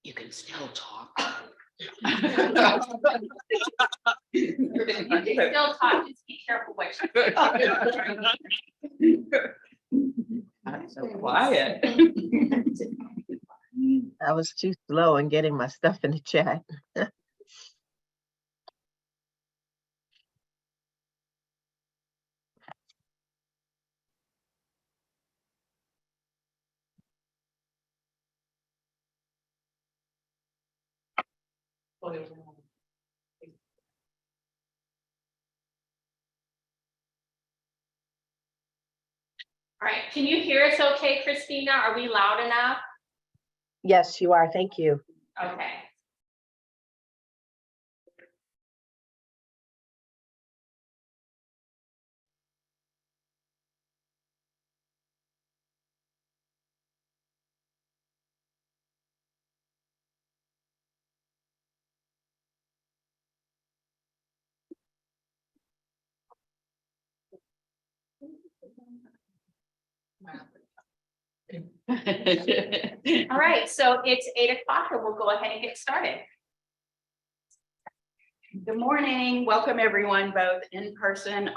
You can still talk. You can still talk, just be careful what you say. I'm so quiet. I was too slow in getting my stuff in the chat. All right, can you hear us okay, Christina? Are we loud enough? Yes, you are. Thank you. Okay. All right, so it's 8 o'clock and we'll go ahead and get started. Good morning. Welcome everyone, both in person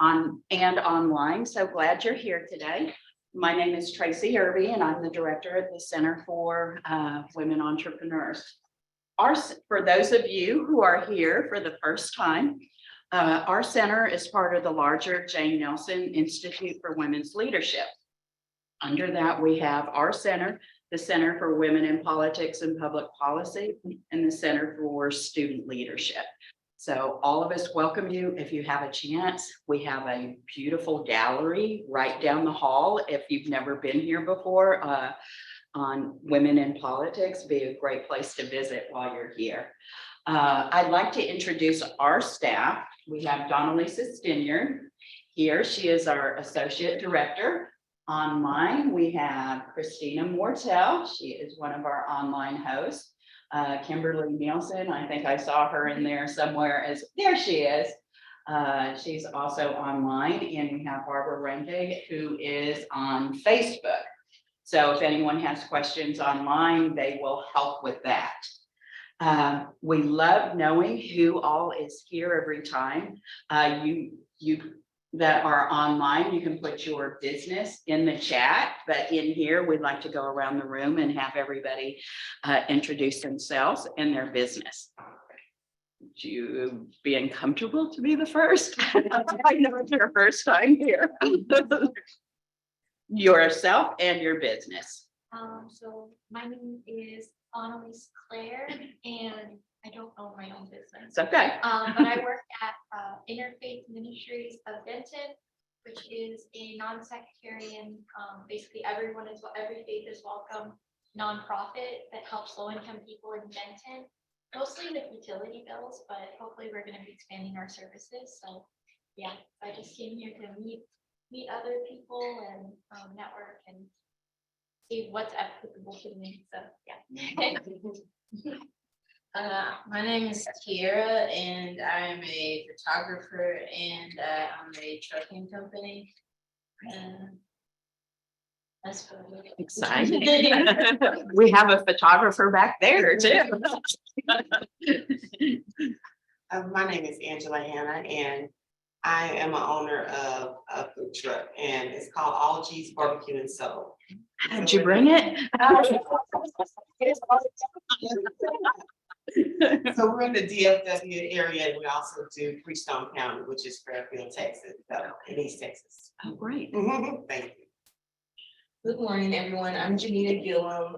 and online. So glad you're here today. My name is Tracy Irby and I'm the director at the Center for Women Entrepreneurs. For those of you who are here for the first time, our center is part of the larger Jane Nelson Institute for Women's Leadership. Under that, we have our center, the Center for Women in Politics and Public Policy, and the Center for Student Leadership. So all of us welcome you if you have a chance. We have a beautiful gallery right down the hall. If you've never been here before on Women in Politics, be a great place to visit while you're here. I'd like to introduce our staff. We have Donalisa Stinyard here. She is our Associate Director. Online, we have Christina Mortel. She is one of our online hosts. Kimberly Nielsen, I think I saw her in there somewhere. There she is. She's also online. And we have Barbara Renge, who is on Facebook. So if anyone has questions online, they will help with that. We love knowing who all is here every time. You that are online, you can put your business in the chat, but in here, we'd like to go around the room and have everybody introduce themselves and their business. Would you be uncomfortable to be the first? I know it's your first time here. Yourself and your business. So my name is Annalise Claire, and I don't own my own business. It's okay. But I work at Interfaith Ministries of Denton, which is a non-sectarian, basically every faith is welcome nonprofit that helps low-income people in Denton, mostly with utility bills, but hopefully we're going to be expanding our services. So yeah, I just came here to meet other people and network and see what's applicable to me. So yeah. My name is Kiera, and I'm a photographer, and I'm a trucking company. That's really Exciting. We have a photographer back there too. My name is Angela Hanna, and I am an owner of a food truck, and it's called All G's Barbecue and Soul. How'd you bring it? So we're in the DFW area, and we also do Freestone County, which is Fairfield, Texas, so in East Texas. Oh, great. Thank you. Good morning, everyone. I'm Janita Gillum.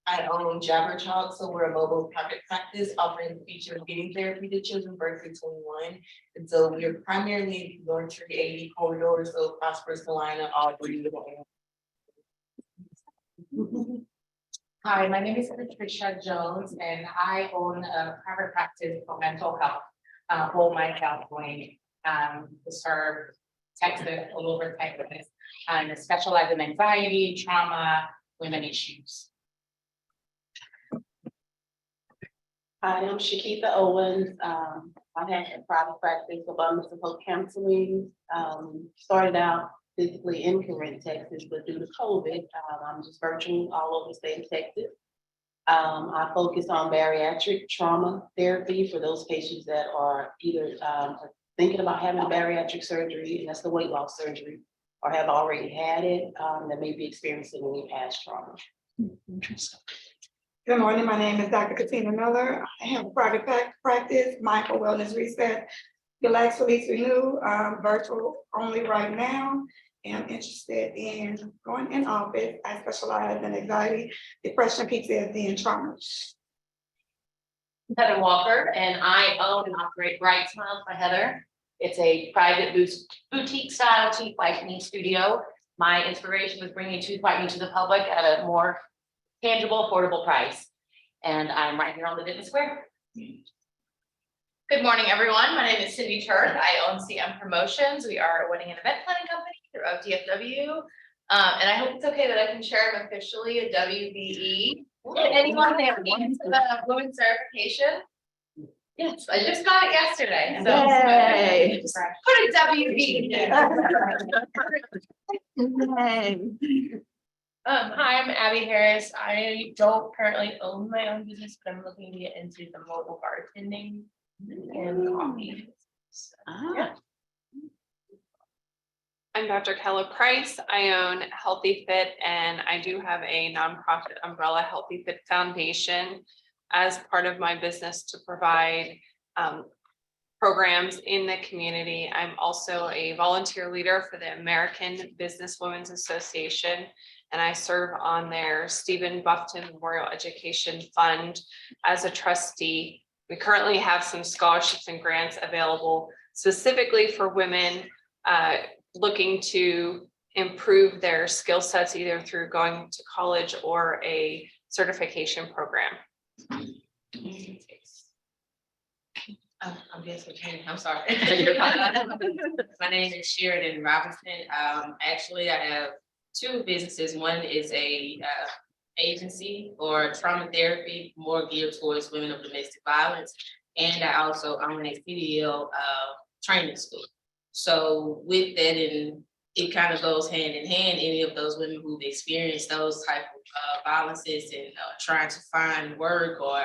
I own Jabber Talk, so we're a mobile private practice offering the feature of getting therapy to children birth through 21. And so we're primarily going through the 80 corridors, so Prosperous, Salina, Aubrey. Hi, my name is Patricia Jones, and I own a private practice for mental health, Whole Mind Health Wing, to serve Texas, all over Texas, and specialize in anxiety, trauma, women issues. Hi, I'm Shakita Owens. I have a private practice of Abundance of Hope Counseling. Started out physically in Corinth, Texas, but due to COVID, I'm just virtual all over the state of Texas. I focus on bariatric trauma therapy for those patients that are either thinking about having a bariatric surgery, and that's the weight loss surgery, or have already had it, that may be experiencing any past trauma. Interesting. Good morning, my name is Dr. Katina Miller. I have a private practice, Mindful Wellness Reset, Relax, Release, Renew, virtual only right now. And I'm interested in going in office. I specialize in anxiety, depression, PTSD, and trauma. Heather Walker, and I own and operate Bright Smiles by Heather. It's a private boutique style teeth whitening studio. My inspiration was bringing tooth whitening to the public at a more tangible, affordable price. And I'm right here on the Denton Square. Good morning, everyone. My name is Cindy Turk. I own CM Promotions. We are a wedding and event planning company throughout DFW. And I hope it's okay that I can share I'm officially a WBE. Anyone there needs the women's certification? Yes, I just got it yesterday. So Yay. put a WBE in. Hi, I'm Abby Harris. I don't currently own my own business, but I'm looking to get into the mobile bartending and coffee. Ah, I'm Dr. Kella Price. I own Healthy Fit, and I do have a nonprofit umbrella, Healthy Fit Foundation, as part of my business to provide programs in the community. I'm also a volunteer leader for the American Business Women's Association, and I serve on their Stephen Buffton Memorial Education Fund as a trustee. We currently have some scholarships and grants available specifically for women looking to improve their skill sets, either through going to college or a certification program. I'm just okay. I'm sorry. My name is Sheridan Robinson. Actually, I have two businesses. One is a agency for trauma therapy, more geared towards women of domestic violence, and I also own a CDL training school. So with that, and it kind of goes hand in hand. Any of those women who've experienced those type of violences and trying to find work or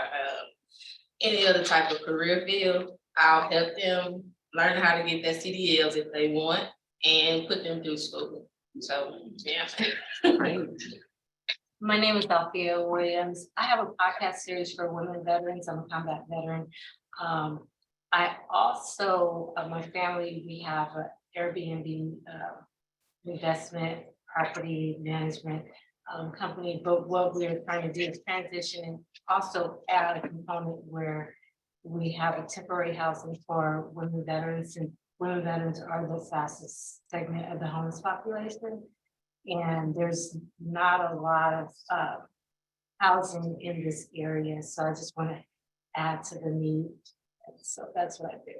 any other type of career field, I'll help them learn how to get their CDLs if they want and put them through school. So, yeah. My name is Althea Williams. I have a podcast series for women veterans. I'm a combat veteran. I also, my family, we have an Airbnb investment property management company, but what we're trying to do is transition and also add a component where we have a temporary housing for women veterans, and women veterans are the fastest segment of the homeless population. And there's not a lot of housing in this area, so I just want to add to the need. So that's what I do.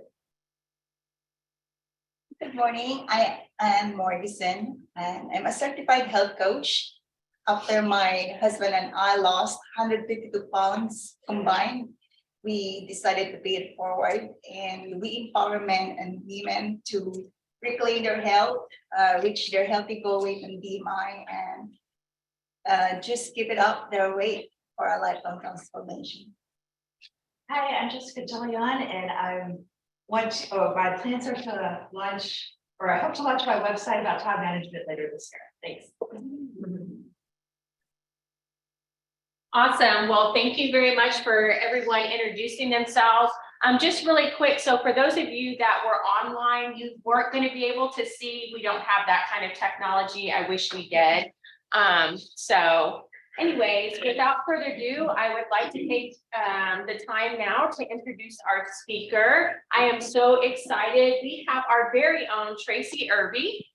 Good morning, I am Morrison, and I'm a certified health coach. After my husband and I lost 152 pounds combined, we decided to pay it forward, and we empower men and women to reclaim their health, reach their healthy goal weight and BMI, and just give it up their weight for a lifelong transformation. Hi, I'm Jessica DeLeon, and my plans are to launch, or I hope to launch my website about time management later this year. Thanks. Awesome. Well, thank you very much for everyone introducing themselves. Just really quick. So for those of you that were online, you weren't going to be able to see, we don't have that kind of technology. I wish we did. So anyways, without further ado, I would like to take the time now to introduce our speaker. I am so excited. We have our very own Tracy Irby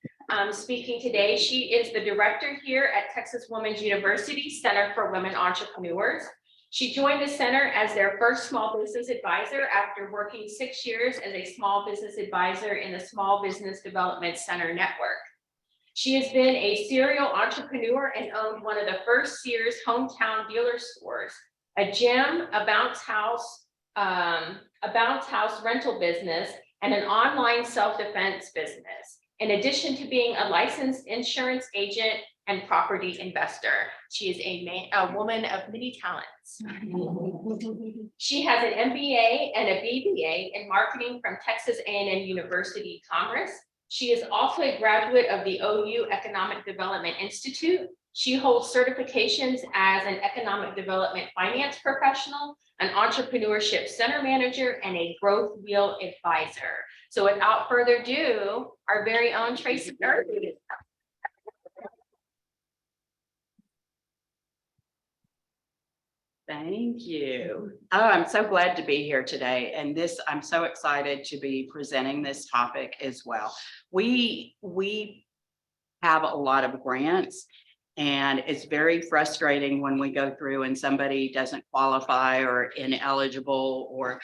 speaking today. She is the director here at Texas Women's University Center for Women Entrepreneurs. She joined the center as their first small business advisor after working 6 years as a small business advisor in the Small Business Development Center network. She has been a serial entrepreneur and owned one of the first Sears hometown dealer stores, a gym, a bounce house rental business, and an online self-defense business. in addition to being a licensed insurance agent and property investor. She is a woman of many talents. She has an MBA and a BBA in marketing from Texas A&M University Commerce. She is also a graduate of the OU Economic Development Institute. She holds certifications as an economic development finance professional, an entrepreneurship center manager, and a growth wheel advisor. So without further ado, our very own Tracy Irby. Thank you. Oh, I'm so glad to be here today. And I'm so excited to be presenting this topic as well. We have a lot of grants, and it's very frustrating when we go through and somebody doesn't qualify or ineligible or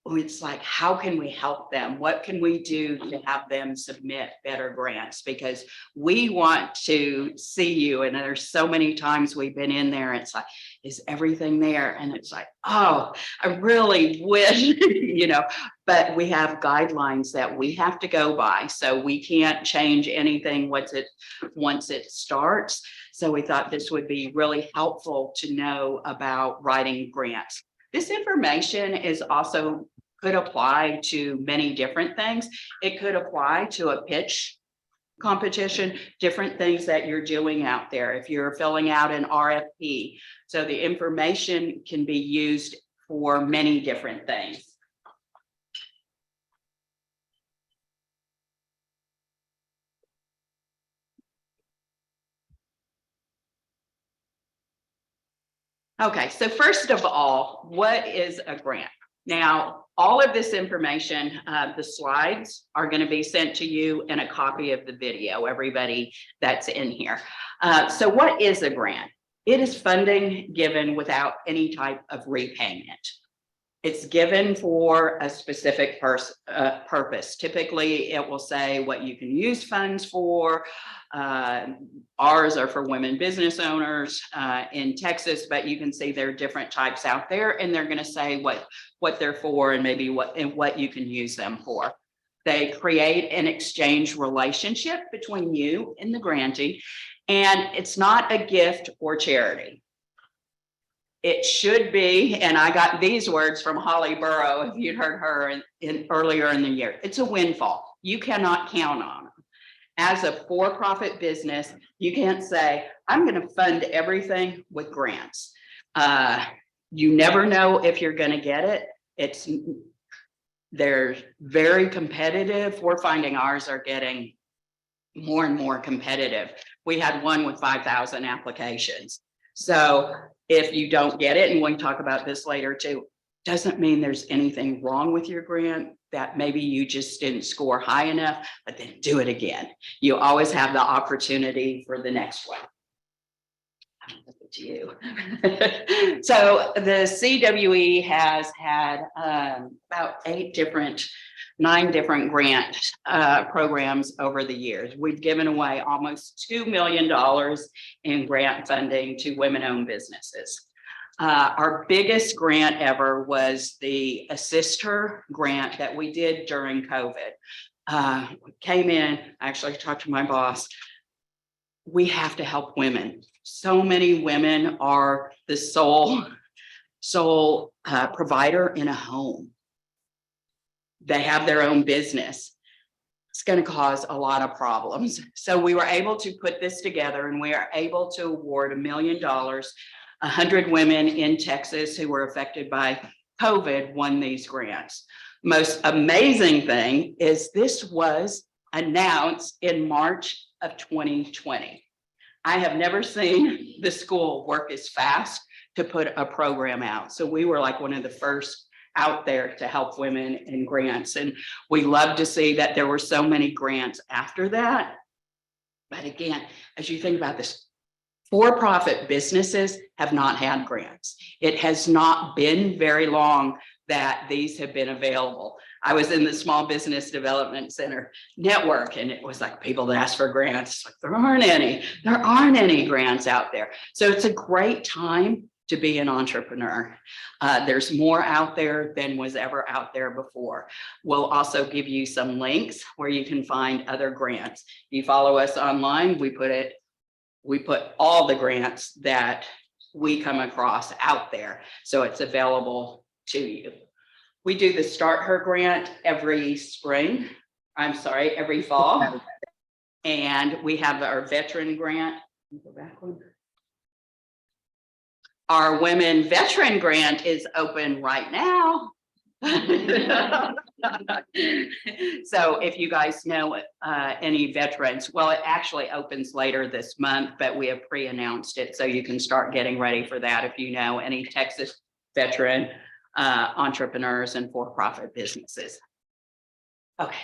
it's like, how can we help them? What can we do to have them submit better grants? Because we want to see you. And there's so many times we've been in there. It's like, is everything there? And it's like, oh, I really wish, but we have guidelines that we have to go by. So we can't change anything once it starts. So we thought this would be really helpful to know about writing grants. This information is also could apply to many different things. It could apply to a pitch competition, different things that you're doing out there. If you're filling out an RFP, so the information can be used for many different things. Okay, so first of all, what is a grant? Now, all of this information, the slides are going to be sent to you and a copy of the video, everybody that's in here. So what is a grant? It is funding given without any type of repayment. It's given for a specific purpose. Typically, it will say what you can use funds for. Ours are for women business owners in Texas, but you can see there are different types out there, and they're going to say what they're for and maybe what you can use them for. They create an exchange relationship between you and the grantee, and it's not a gift or charity. It should be, and I got these words from Holly Burrow, if you'd heard her earlier in the year, it's a windfall. You cannot count on them. As a for-profit business, you can't say, I'm going to fund everything with grants. You never know if you're going to get it. They're very competitive. We're finding ours are getting more and more competitive. We had one with 5,000 applications. So if you don't get it, and we can talk about this later too, doesn't mean there's anything wrong with your grant, that maybe you just didn't score high enough, but then do it again. You always have the opportunity for the next one. I'll flip it to you. So the CWE has had about 9 different grant programs over the years. We've given away almost $2 million in grant funding to women-owned businesses. Our biggest grant ever was the Assist Her grant that we did during COVID. Came in, I actually talked to my boss. We have to help women. So many women are the sole provider in a home. They have their own business. It's going to cause a lot of problems. So we were able to put this together, and we are able to award $1 million. 100 women in Texas who were affected by COVID won these grants. Most amazing thing is this was announced in March of 2020. I have never seen the school work as fast to put a program out. So we were like one of the first out there to help women in grants. And we love to see that there were so many grants after that. But again, as you think about this, for-profit businesses have not had grants. It has not been very long that these have been available. I was in the Small Business Development Center network, and it was like people that ask for grants. Like, there aren't any grants out there. So it's a great time to be an entrepreneur. There's more out there than was ever out there before. We'll also give you some links where you can find other grants. If you follow us online, we put all the grants that we come across out there, so it's available to you. We do the Start Her grant every fall. And we have our veteran grant. Go back one. Our women veteran grant is open right now. So if you guys know any veterans, well, it actually opens later this month, but we have pre-announced it, so you can start getting ready for that if you know any Texas veteran entrepreneurs and for-profit businesses. Okay.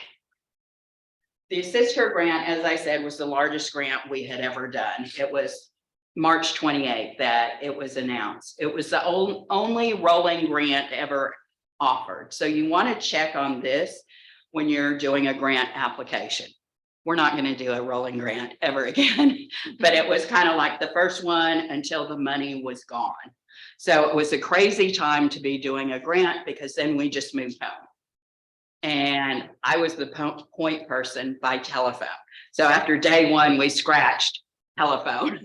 The Assist Her grant, as I said, was the largest grant we had ever done. It was March 28th that it was announced. It was the only rolling grant ever offered. So you want to check on this when you're doing a grant application. We're not going to do a rolling grant ever again, but it was kind of like the first one until the money was gone. So it was a crazy time to be doing a grant, because then we just moved home. And I was the point person by telephone. So after day one, we scratched telephone.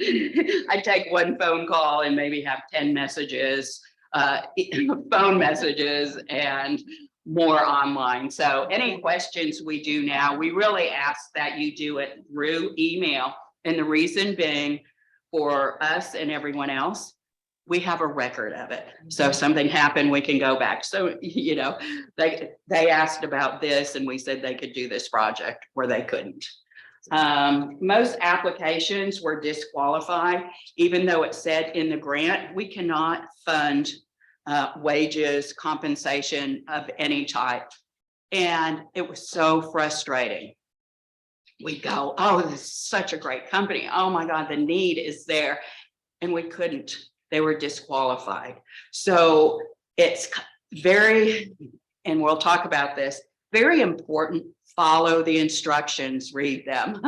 I take one phone call and maybe have 10 messages, phone messages, and more online. So any questions we do now, we really ask that you do it through email. And the reason being, for us and everyone else, we have a record of it. So if something happened, we can go back. So, you know, they asked about this and we said they could do this project where they couldn't. Most applications were disqualified, even though it said in the grant, we cannot fund wages, compensation of any type. And it was so frustrating. We go, oh, this is such a great company. Oh my God, the need is there. And we couldn't. They were disqualified. So it's very, and we'll talk about this, very important, follow the instructions, read them,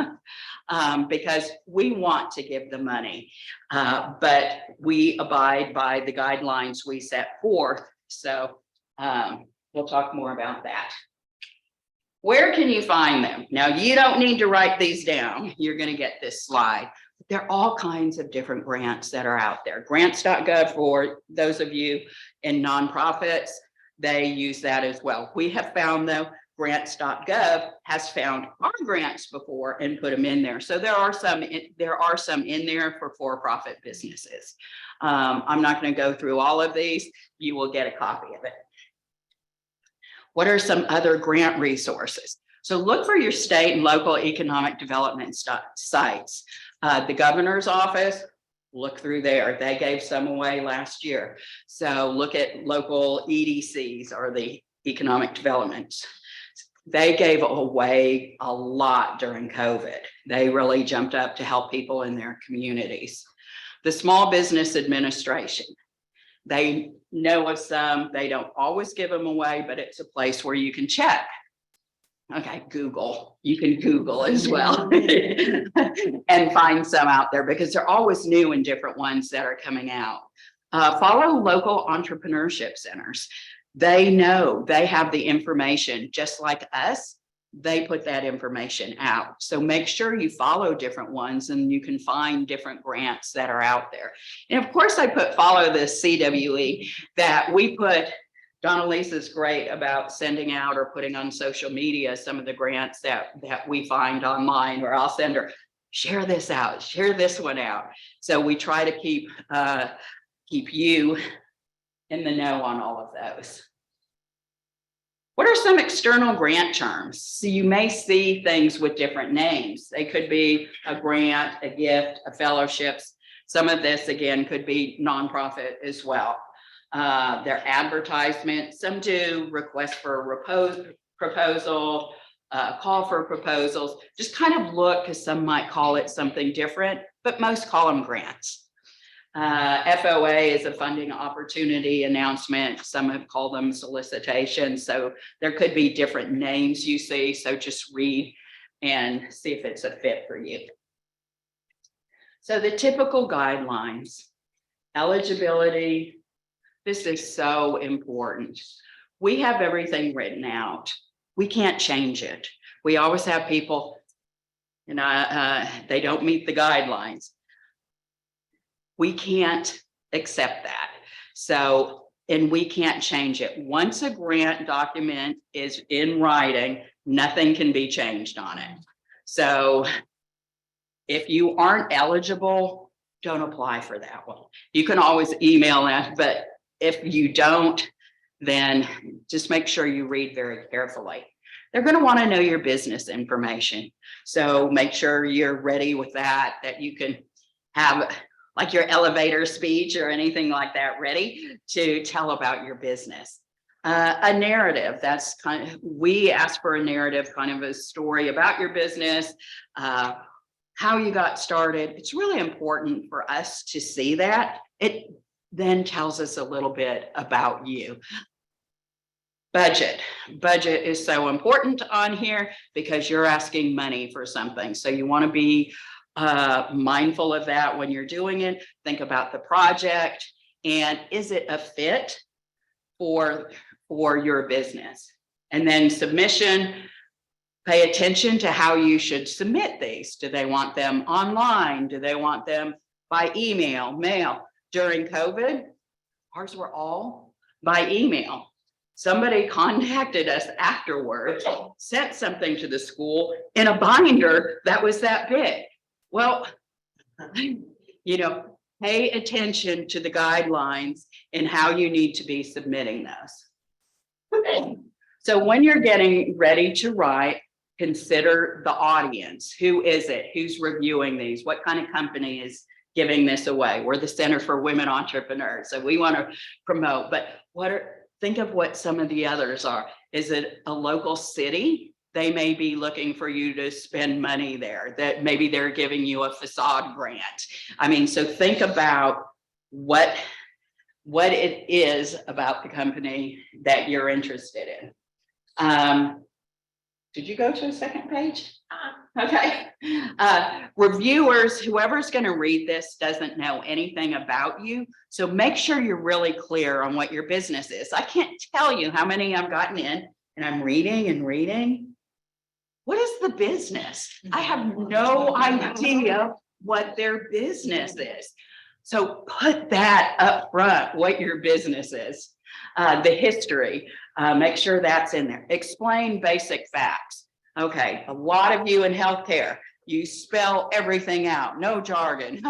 because we want to give the money, but we abide by the guidelines we set forth. So we'll talk more about that. Where can you find them? Now, you don't need to write these down. You're going to get this slide. There are all kinds of different grants that are out there. Grants.gov, for those of you in nonprofits, they use that as well. We have found, though, grants.gov has found our grants before and put them in there. So there are some in there for for-profit businesses. I'm not going to go through all of these. You will get a copy of it. What are some other grant resources? So look for your state and local economic development sites. The governor's office, look through there. They gave some away last year. So look at local EDCs, or the economic developments. They gave away a lot during COVID. They really jumped up to help people in their communities. The Small Business Administration, they know of some. They don't always give them away, but it's a place where you can check. Okay, Google. You can Google as well and find some out there, because they're always new and different ones that are coming out. Follow local entrepreneurship centers. They know, they have the information just like us. They put that information out. So make sure you follow different ones and you can find different grants that are out there. And of course, I follow this CWE that we put. Donalisa's great about sending out or putting on social media some of the grants that we find online, or I'll send her, share this out, share this one out. So we try to keep you in the know on all of those. What are some external grant terms? So you may see things with different names. They could be a grant, a gift, a fellowships. Some of this, again, could be nonprofit as well. Their advertisement, some do request for a proposal, call for proposals. Just kind of look, because some might call it something different, but most call them grants. FOA is a funding opportunity announcement. Some have called them solicitations. So there could be different names you see. So just read and see if it's a fit for you. So the typical guidelines. eligibility. This is so important. We have everything written out. We can't change it. We always have people, they don't meet the guidelines. We can't accept that. So, and we can't change it. Once a grant document is in writing, nothing can be changed on it. So if you aren't eligible, don't apply for that one. You can always email us, but if you don't, then just make sure you read very carefully. They're going to want to know your business information. So make sure you're ready with that, that you can have like your elevator speech or anything like that ready to tell about your business. A narrative, that's kind of, we ask for a narrative, kind of a story about your business, how you got started. It's really important for us to see that. It then tells us a little bit about you. Budget is so important on here because you're asking money for something. So you want to be mindful of that when you're doing it. Think about the project and is it a fit for your business? And then submission, pay attention to how you should submit these. Do they want them online? Do they want them by email, mail? During COVID, ours were all by email. Somebody contacted us afterwards, sent something to the school in a binder that was that big. Well, you know, pay attention to the guidelines and how you need to be submitting those. Okay. So when you're getting ready to write, consider the audience. Who is it? Who's reviewing these? What kind of company is giving this away? We're the Center for Women Entrepreneurs, so we want to promote, but think of what some of the others are. Is it a local city? They may be looking for you to spend money there, that maybe they're giving you a facade grant. I mean, so think about what it is about the company that you're interested in. Did you go to a second page? Okay. Reviewers, whoever's going to read this doesn't know anything about you. So make sure you're really clear on what your business is. I can't tell you how many I've gotten in and I'm reading and reading. What is the business? I have no idea what their business is. So put that up front, what your business is. The history, make sure that's in there. Explain basic facts. Okay, a lot of you in healthcare, you spell everything out, no jargon.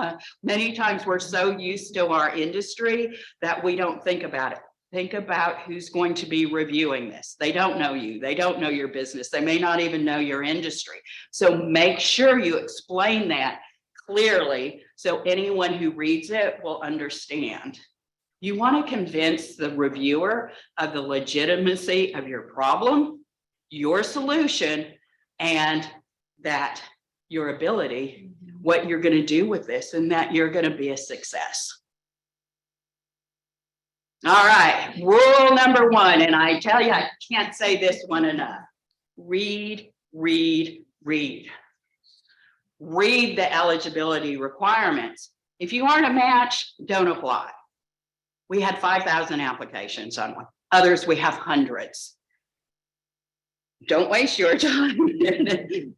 Many times we're so used to our industry that we don't think about it. Think about who's going to be reviewing this. They don't know you. They don't know your business. They may not even know your industry. So make sure you explain that clearly so anyone who reads it will understand. You want to convince the reviewer of the legitimacy of your problem, your solution, and that your ability, what you're going to do with this, and that you're going to be a success. All right, rule number one, and I tell you, I can't say this one enough. Read, read, read. Read the eligibility requirements. If you aren't a match, don't apply. We had 5,000 applications on one. Others, we have hundreds. Don't waste your time.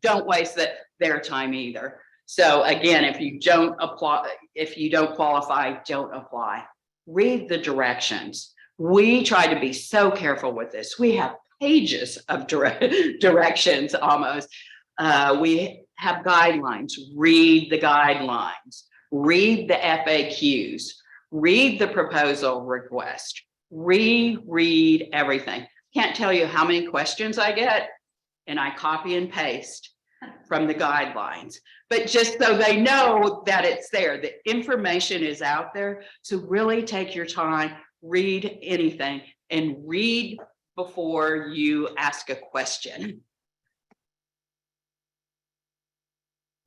Don't waste their time either. So again, if you don't apply, if you don't qualify, don't apply. Read the directions. We try to be so careful with this. We have pages of directions almost. We have guidelines. Read the guidelines. Read the FAQs. Read the proposal request. Reread everything. Can't tell you how many questions I get, and I copy and paste from the guidelines, but just so they know that it's there, the information is out there. So really take your time, read anything, and read before you ask a question.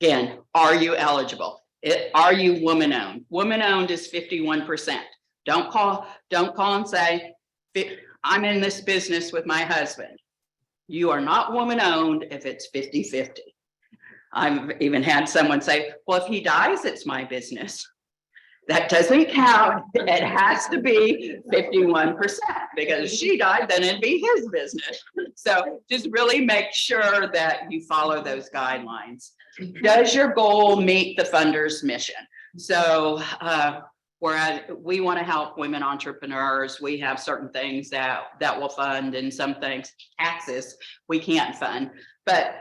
Again, are you eligible? Are you woman-owned? Woman-owned is 51%. Don't call and say, I'm in this business with my husband. You are not woman-owned if it's 50-50. I've even had someone say, well, if he dies, it's my business. That doesn't count. It has to be 51% because she died, then it'd be his business. So just really make sure that you follow those guidelines. Does your goal meet the funder's mission? So whereas we want to help women entrepreneurs, we have certain things that will fund, and some things, taxes, we can't fund. But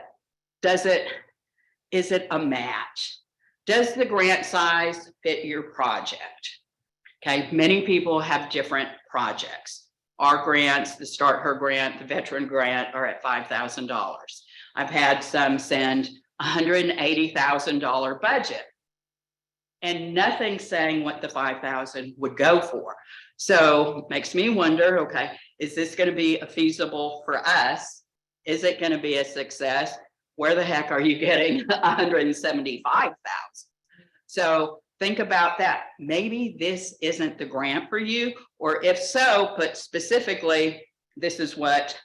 is it a match? Does the grant size fit your project? Okay, many people have different projects. Our grants, the Start Her grant, the veteran grant, are at $5,000. I've had some send $180,000 budget, and nothing saying what the 5,000 would go for. So it makes me wonder, okay, is this going to be feasible for us? Is it going to be a success? Where the heck are you getting 175,000? So think about that. Maybe this isn't the grant for you, or if so, put specifically, this is what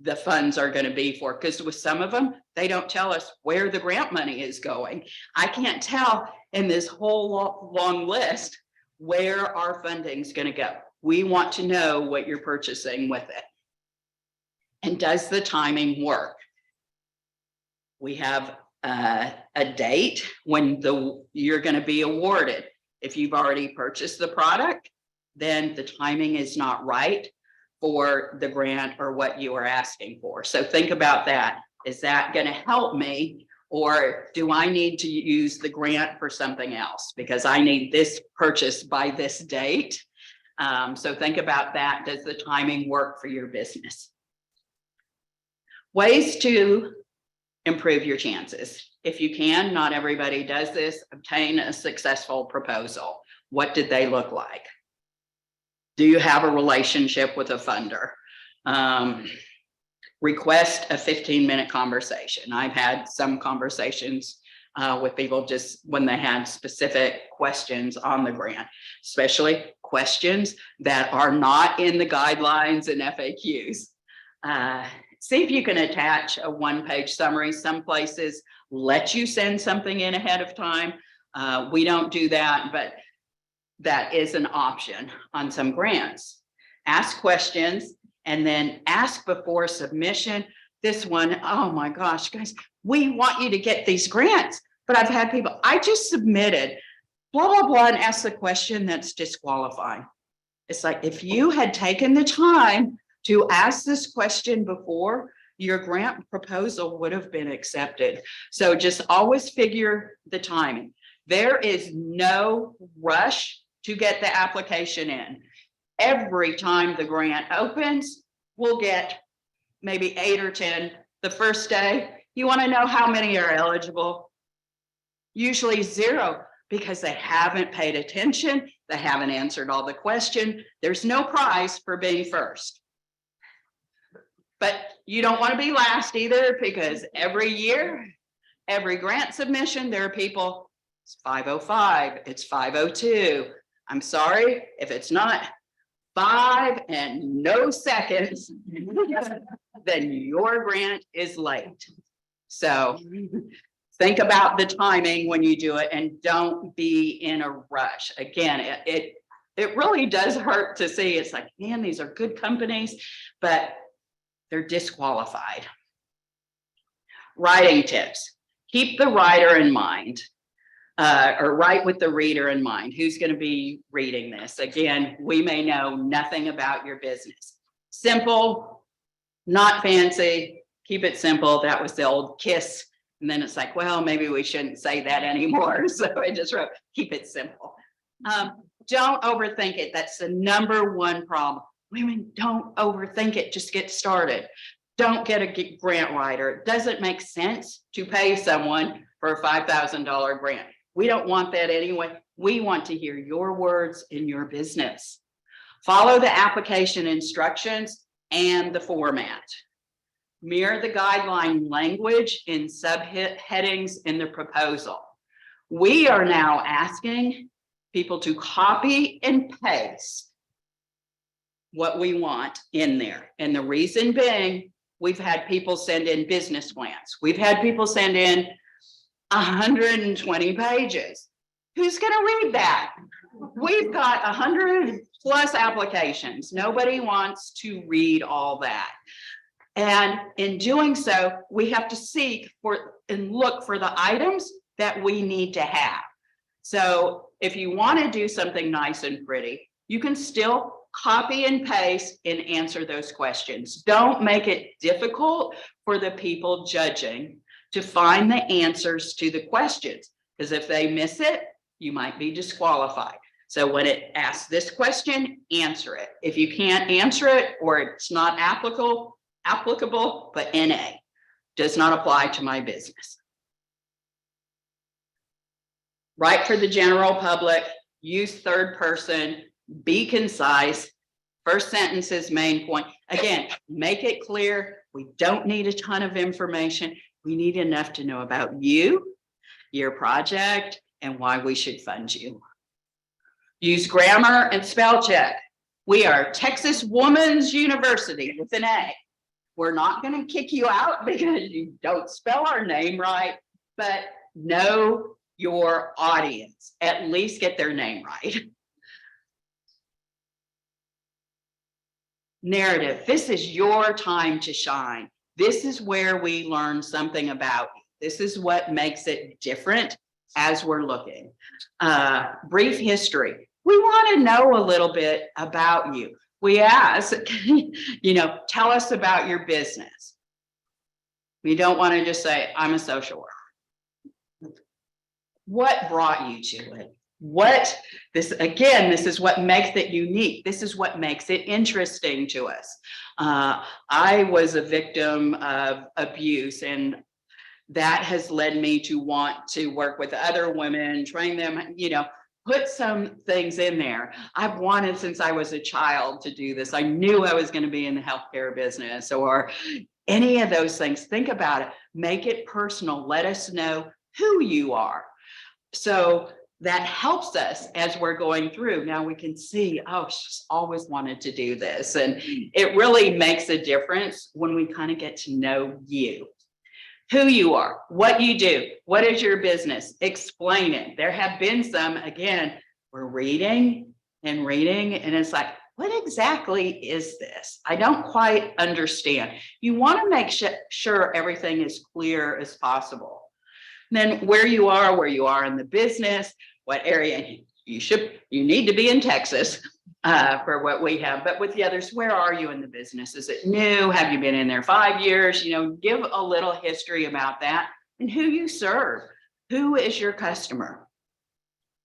the funds are going to be for. Because with some of them, they don't tell us where the grant money is going. I can't tell in this whole long list where our funding is going to go. We want to know what you're purchasing with it. And does the timing work? We have a date when you're going to be awarded. If you've already purchased the product, then the timing is not right for the grant or what you are asking for. So think about that. Is that going to help me, or do I need to use the grant for something else because I need this purchase by this date? So think about that. Does the timing work for your business? Ways to improve your chances. If you can, not everybody does this, obtain a successful proposal. What did they look like? Do you have a relationship with a funder? Request a 15-minute conversation. I've had some conversations with people just when they had specific questions on the grant, especially questions that are not in the guidelines and FAQs. See if you can attach a one-page summary. Some places let you send something in ahead of time. We don't do that, but that is an option on some grants. Ask questions and then ask before submission. This one, oh my gosh, guys, we want you to get these grants, but I've had people, I just submitted blah, blah, blah, and ask the question that's disqualifying. It's like, if you had taken the time to ask this question before, your grant proposal would have been accepted. So just always figure the timing. There is no rush to get the application in. Every time the grant opens, we'll get maybe 8 or 10 the first day. You want to know how many are eligible? Usually 0, because they haven't paid attention. They haven't answered all the questions. There's no prize for being first. But you don't want to be last either, because every year, every grant submission, there are people, it's 505, it's 502. I'm sorry, if it's not 5 and no seconds, then your grant is late. So think about the timing when you do it, and don't be in a rush. Again, it really does hurt to see. It's like, man, these are good companies, but they're disqualified. Writing tips. Keep the writer in mind, or write with the reader in mind. Who's going to be reading this? Again, we may know nothing about your business. Simple, not fancy, keep it simple. That was the old KISS. And then it's like, well, maybe we shouldn't say that anymore. So I just wrote, keep it simple. Don't overthink it. That's the #1 problem. Women, don't overthink it. Just get started. Don't get a grant writer. It doesn't make sense to pay someone for a $5,000 grant. We don't want that anyway. We want to hear your words in your business. Follow the application instructions and the format. Mirror the guideline language in subheadings in the proposal. We are now asking people to copy and paste what we want in there. And the reason being, we've had people send in business plans. We've had people send in 120 pages. Who's gonna read that? We've got 100+ applications. Nobody wants to read all that. And in doing so, we have to seek for and look for the items that we need to have. So if you want to do something nice and pretty, you can still copy and paste and answer those questions. Don't make it difficult for the people judging to find the answers to the questions, because if they miss it, you might be disqualified. So when it asks this question, answer it. If you can't answer it or it's not applicable, but NA, does not apply to my business. Write for the general public, use third person, be concise. First sentence is main point. Again, make it clear. We don't need a ton of information. We need enough to know about you, your project, and why we should fund you. Use grammar and spell check. We are Texas Women's University with an A. We're not going to kick you out because you don't spell our name right, but know your audience. At least get their name right. Narrative. This is your time to shine. This is where we learn something about you. This is what makes it different as we're looking. Brief history. We want to know a little bit about you. We ask, tell us about your business. We don't want to just say, I'm a social worker. What brought you to it? This is what makes it unique. This is what makes it interesting to us. I was a victim of abuse, and that has led me to want to work with other women, train them, put some things in there. I've wanted since I was a child to do this. I knew I was going to be in the healthcare business or any of those things. Think about it. Make it personal. Let us know who you are. So that helps us as we're going through. Now we can see, oh, she's always wanted to do this. And it really makes a difference when we kind of get to know you. Who you are, what you do, what is your business, explain it. There have been some, again, we're reading, and it's like, what exactly is this? I don't quite understand. You want to make sure everything is clear as possible. And then where you are in the business, what area you need to be in Texas. For what we have, but with the others, where are you in the business? Is it new? Have you been in there 5 years? Give a little history about that and who you serve. Who is your customer?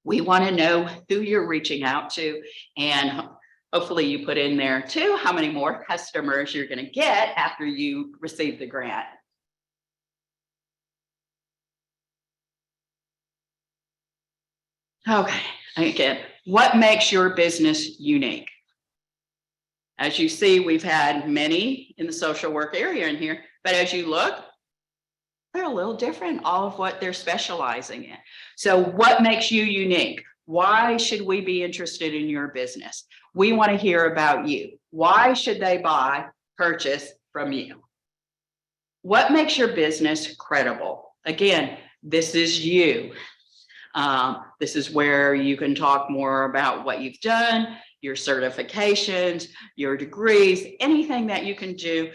We want to know who you're reaching out to, and hopefully you put in there too how many more customers you're going to get after you receive the grant. Okay, again, what makes your business unique? As you see, we've had many in the social work area in here, but as you look, they're a little different, all of what they're specializing in. So what makes you unique? Why should we be interested in your business? We want to hear about you. Why should they purchase from you? What makes your business credible? Again, this is you. This is where you can talk more about what you've done, your certifications, your degrees, anything that you can do.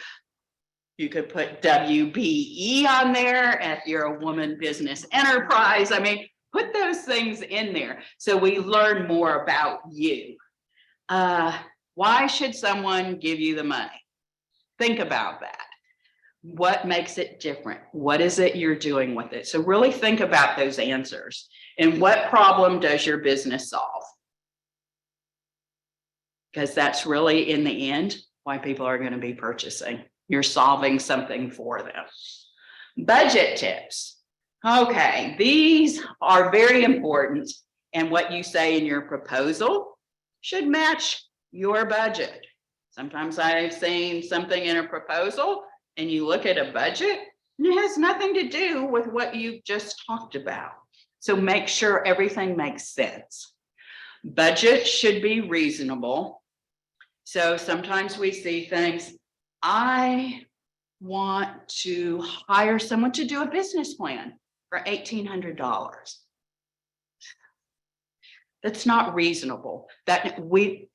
You could put WBE on there if you're a woman business enterprise. I mean, put those things in there so we learn more about you. Why should someone give you the money? Think about that. What makes it different? What is it you're doing with it? So really think about those answers. And what problem does your business solve? Because that's really, in the end, why people are going to be purchasing. You're solving something for them. Budget tips. Okay, these are very important. And what you say in your proposal should match your budget. Sometimes I've seen something in a proposal and you look at a budget and it has nothing to do with what you just talked about. So make sure everything makes sense. Budget should be reasonable. So sometimes we see things, I want to hire someone to do a business plan for $1,800. That's not reasonable. That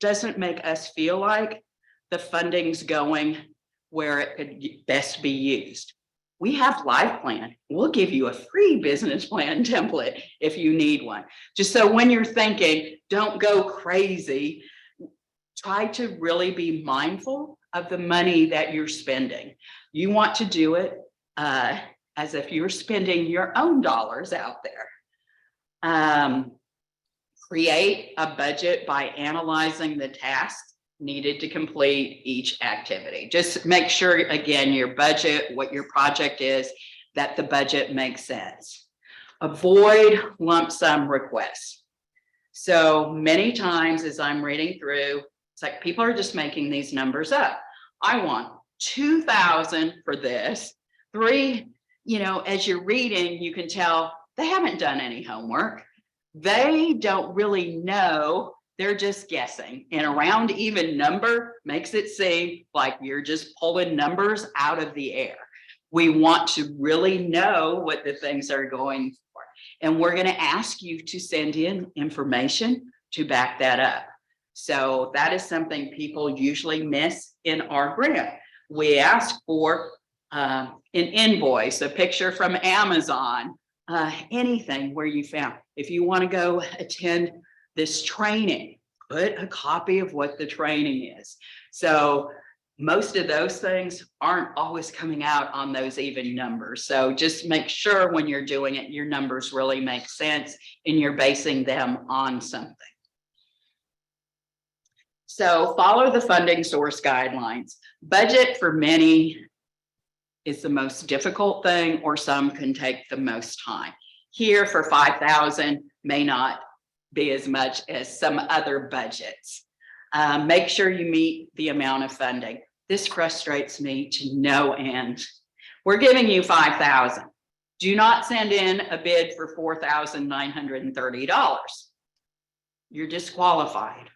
doesn't make us feel like the funding's going where it could best be used. We have Life Plan. We'll give you a free business plan template if you need one. Just so when you're thinking, don't go crazy, try to really be mindful of the money that you're spending. You want to do it as if you're spending your own dollars out there. Create a budget by analyzing the tasks needed to complete each activity. Just make sure, again, your budget, what your project is, that the budget makes sense. Avoid lump sum requests. So many times as I'm reading through, it's like people are just making these numbers up. I want 2,000 for this. 3, you know, as you're reading, you can tell they haven't done any homework. They don't really know. They're just guessing. And a round even number makes it seem like you're just pulling numbers out of the air. We want to really know what the things are going for. And we're going to ask you to send in information to back that up. So that is something people usually miss in our grant. We ask for an invoice, a picture from Amazon, anything where you found. If you want to go attend this training, put a copy of what the training is. So most of those things aren't always coming out on those even numbers. So just make sure when you're doing it, your numbers really make sense and you're basing them on something. So follow the funding source guidelines. Budget for many is the most difficult thing, or some can take the most time. Here for 5,000 may not be as much as some other budgets. Make sure you meet the amount of funding. This frustrates me to no end. We're giving you 5,000. Do not send in a bid for $4,930. You're disqualified.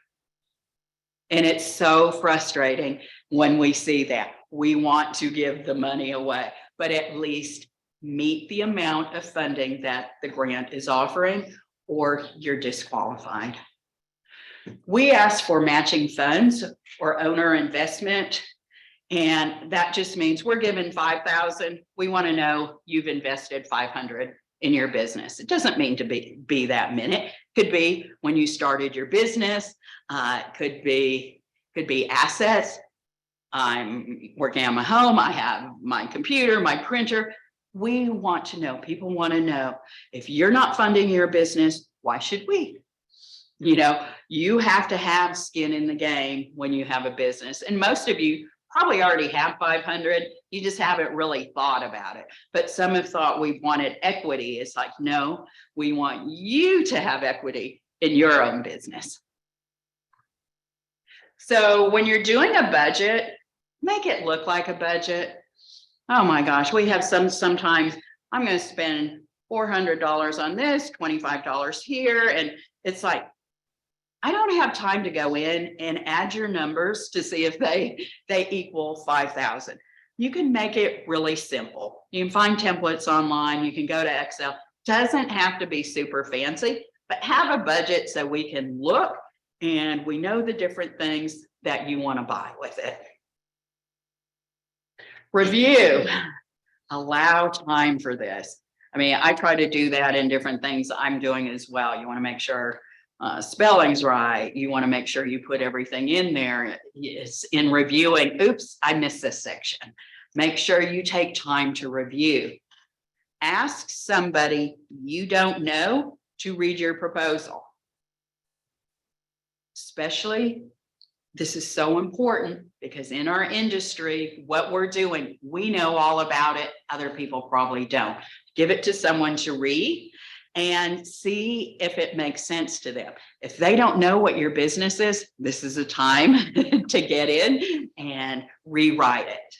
And it's so frustrating when we see that. We want to give the money away, but at least meet the amount of funding that the grant is offering, or you're disqualified. We ask for matching funds or owner investment, and that just means we're given 5,000. We want to know you've invested 500 in your business. It doesn't mean to be that minute. Could be when you started your business. Could be assets. I'm working on my home. I have my computer, my printer. We want to know, people want to know, if you're not funding your business, why should we? You know, you have to have skin in the game when you have a business. And most of you probably already have 500. You just haven't really thought about it. But some have thought we wanted equity. It's like, no, we want you to have equity in your own business. So when you're doing a budget, make it look like a budget. Oh my gosh, we have sometimes I'm going to spend $400 on this, $25 here. And it's like, I don't have time to go in and add your numbers to see if they equal 5,000. You can make it really simple. You can find templates online. You can go to Excel. Doesn't have to be super fancy, but have a budget so we can look and we know the different things that you want to buy with it. Review. Allow time for this. I mean, I try to do that in different things I'm doing as well. You want to make sure spelling's right. You want to make sure you put everything in there. It's in reviewing. Oops, I missed this section. Make sure you take time to review. Ask somebody you don't know to read your proposal. Especially, this is so important because in our industry, what we're doing, we know all about it. Other people probably don't. Give it to someone to read and see if it makes sense to them. If they don't know what your business is, this is a time to get in and rewrite it.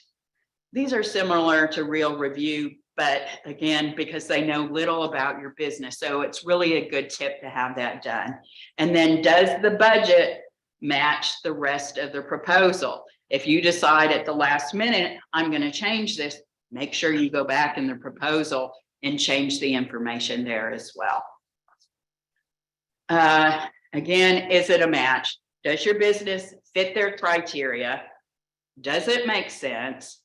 These are similar to real review, but again, because they know little about your business. So it's really a good tip to have that done. And then does the budget match the rest of the proposal? If you decide at the last minute, I'm going to change this, make sure you go back in the proposal and change the information there as well. Again, is it a match? Does your business fit their criteria? Does it make sense?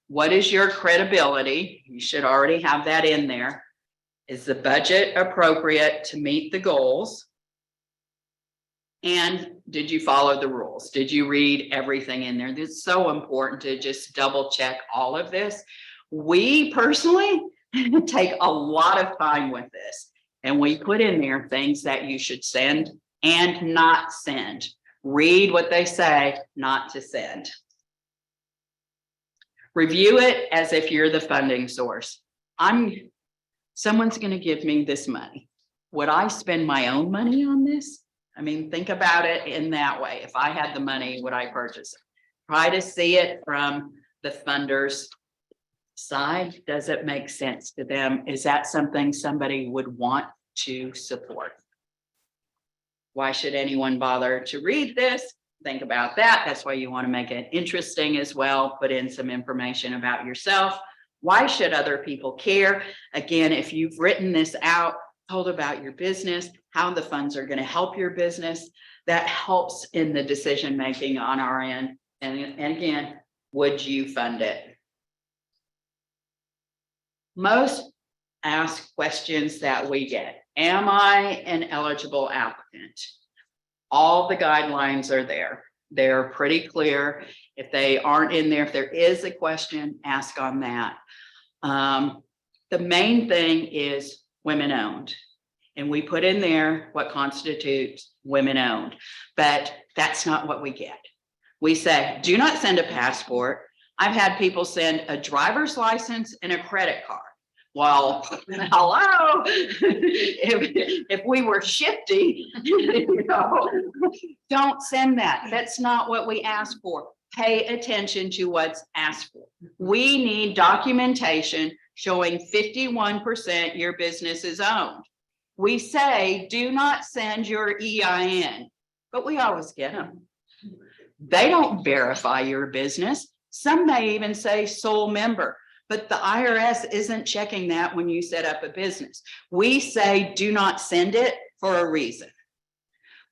What is your credibility? You should already have that in there. Is the budget appropriate to meet the goals? And did you follow the rules? Did you read everything in there? It's so important to just double check all of this. We personally take a lot of time with this, and we put in there things that you should send and not send. Read what they say not to send. Review it as if you're the funding source. Someone's going to give me this money. Would I spend my own money on this? I mean, think about it in that way. If I had the money, would I purchase it? Try to see it from the funder's side. Does it make sense to them? Is that something somebody would want to support? Why should anyone bother to read this? Think about that. That's why you want to make it interesting as well. Put in some information about yourself. Why should other people care? Again, if you've written this out, told about your business, how the funds are going to help your business, that helps in the decision-making on our end. And again, would you fund it? Most asked questions that we get: am I an eligible applicant? All the guidelines are there. They're pretty clear. If they aren't in there, if there is a question, ask on that. The main thing is women-owned. And we put in there what constitutes women-owned, but that's not what we get. We say, do not send a passport. I've had people send a driver's license and a credit card. Well, hello, if we were shifty, don't send that. That's not what we ask for. Pay attention to what's asked for. We need documentation showing 51% your business is owned. We say, do not send your EIN, but we always get them. They don't verify your business. Some may even say sole member. But the IRS isn't checking that when you set up a business. We say do not send it for a reason.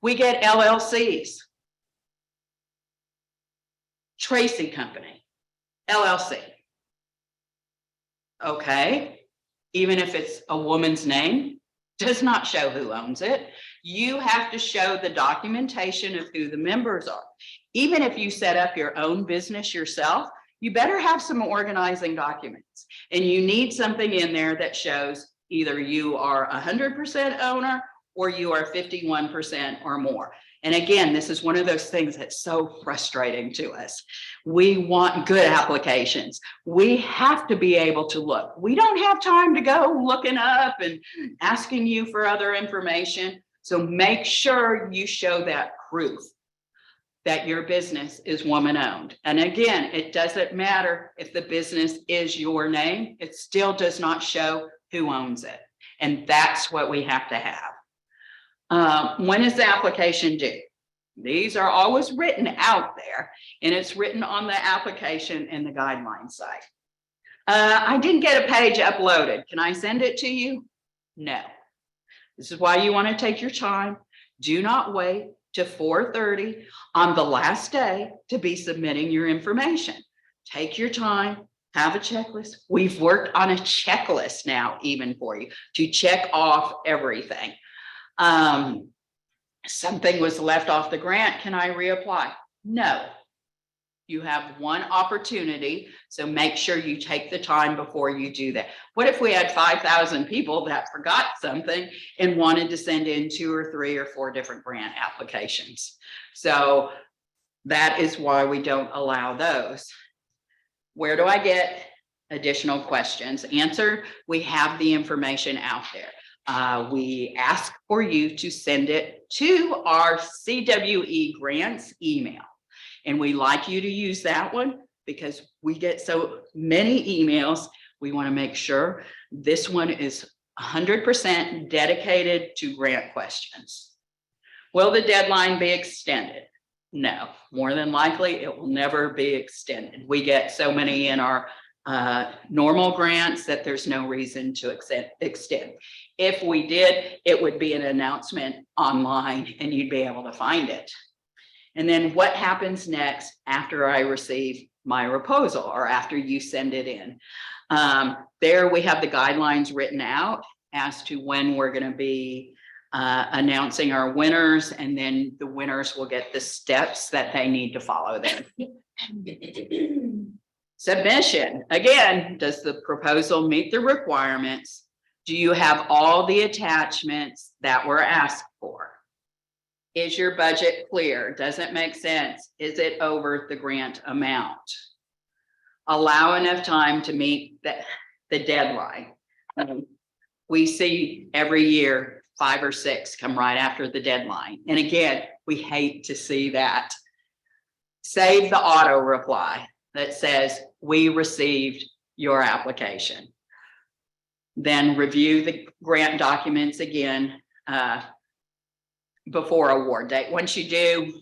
We get LLCs. Tracy Company, LLC. Okay, even if it's a woman's name, does not show who owns it. You have to show the documentation of who the members are. Even if you set up your own business yourself, you better have some organizing documents, and you need something in there that shows either you are 100% owner or you are 51% or more. And again, this is one of those things that's so frustrating to us. We want good applications. We have to be able to look. We don't have time to go looking up and asking you for other information. So make sure you show that proof that your business is woman-owned. And again, it doesn't matter if the business is your name, it still does not show who owns it. And that's what we have to have. When is the application due? These are always written out there, and it's written on the application and the guideline site. I didn't get a page uploaded. Can I send it to you? No. This is why you want to take your time. Do not wait to 4:30 on the last day to be submitting your information. Take your time, have a checklist. We've worked on a checklist now even for you to check off everything. Something was left off the grant. Can I reapply? No. You have one opportunity, so make sure you take the time before you do that. What if we had 5,000 people that forgot something and wanted to send in 2 or 3 or 4 different grant applications? So that is why we don't allow those. Where do I get additional questions answered? We have the information out there. We ask for you to send it to our CWE grants email. And we like you to use that one because we get so many emails. We want to make sure this one is 100% dedicated to grant questions. Will the deadline be extended? No, more than likely it will never be extended. We get so many in our normal grants that there's no reason to extend. If we did, it would be an announcement online and you'd be able to find it. And then what happens next after I receive my proposal or after you send it in? There we have the guidelines written out as to when we're going to be announcing our winners, and then the winners will get the steps that they need to follow then. Submission, again, does the proposal meet the requirements? Do you have all the attachments that were asked for? Is your budget clear? Does it make sense? Is it over the grant amount? Allow enough time to meet the deadline. We see every year 5 or 6 come right after the deadline. And again, we hate to see that. Save the auto reply that says, we received your application. Then review the grant documents again before award date. Once you do,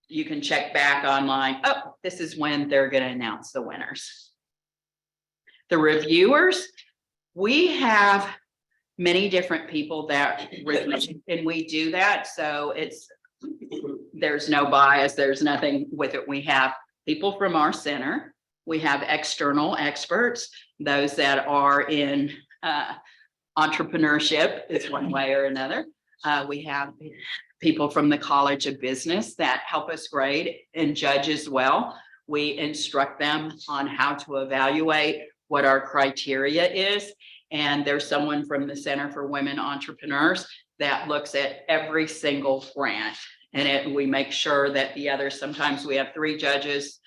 you can check back online. Oh, this is when they're going to announce the winners. The reviewers, we have many different people that review, and we do that. So there's no bias. There's nothing with it. We have people from our center. We have external experts, those that are in entrepreneurship is one way or another. We have people from the College of Business that help us grade and judge as well. We instruct them on how to evaluate what our criteria is. And there's someone from the Center for Women Entrepreneurs that looks at every single grant. And we make sure that the others, sometimes we have 3 judges